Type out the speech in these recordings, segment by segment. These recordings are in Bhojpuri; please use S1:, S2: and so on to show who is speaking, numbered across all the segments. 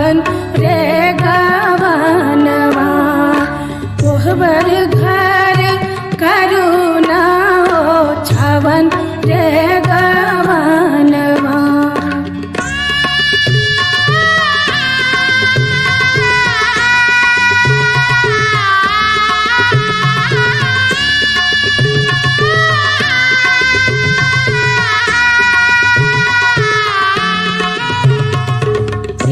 S1: छावन रे गवनवा। कोहबर घर करुणा हो छावन रे गवनवा।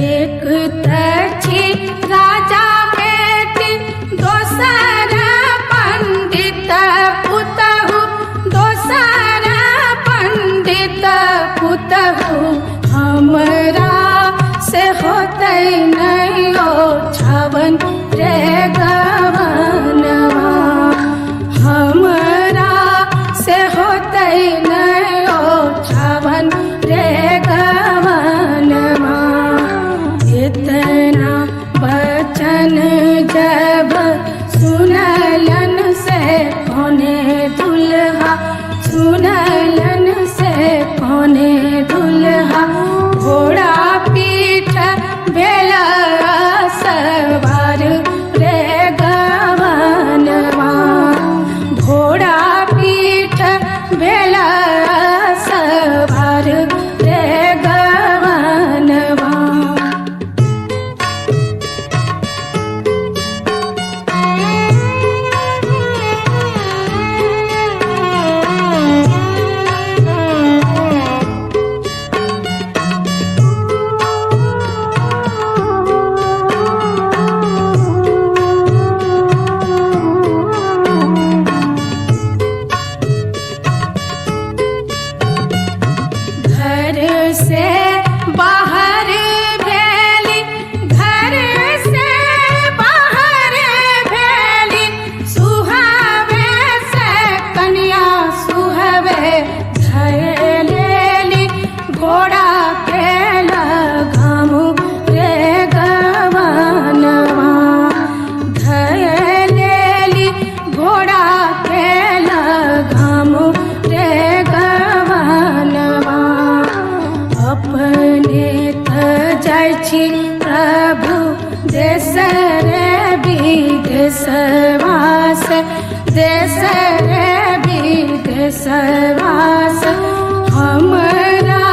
S1: एक तछी राजा बेटी दोसर पंडित पुतहु, दोसर पंडित पुतहु। हमरा से होते नहीं हो छावन रे गवनवा। हमरा से होते नहीं हो छावन रे गवनवा। इतना वचन जब सुनलन से कौने दुल्हा, सुनलन से कौने दुल्हा। घोड़ा पीठ भेला सवार रे गवनवा। घोड़ा पीठ भेला सवार रे गवनवा। घर से बाहर भेली, घर से बाहर भेली। सुहावे से कन्या सुहावे धैलेली। घोड़ा के लगामु रे गवनवा। धैलेली घोड़ा के लगामु रे गवनवा। अपने त जाइ छी प्रभु देश रे विदेशवा से, देश रे विदेशवा से। हमरा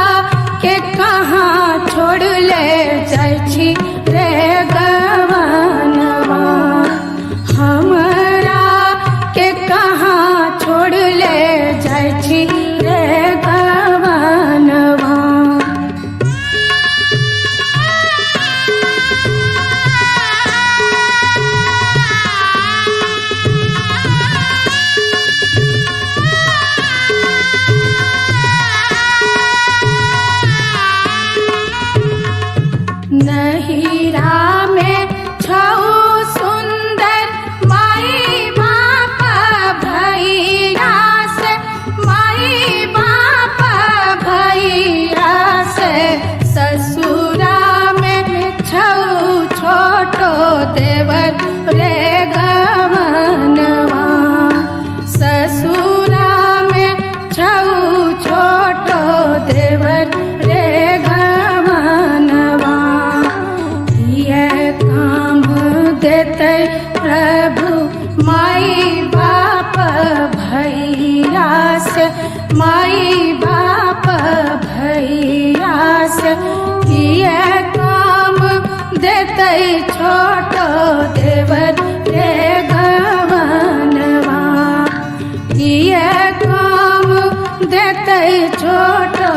S1: के कहाँ छोड़ ले जाइ छी रे गवनवा। हमरा के कहाँ छोड़ ले जाइ छी रे गवनवा। नहिरा में छऊ सुंदर माई बाप भैया से, माई बाप भैया से। ससुरा में छऊ छोटो देवर रे गवनवा। ससुरा में छऊ छोटो देवर रे गवनवा। ये काम देते प्रभु माई बाप भैया से, माई बाप भैया से। ये काम देते छोटो देवर रे गवनवा। ये काम देते छोटो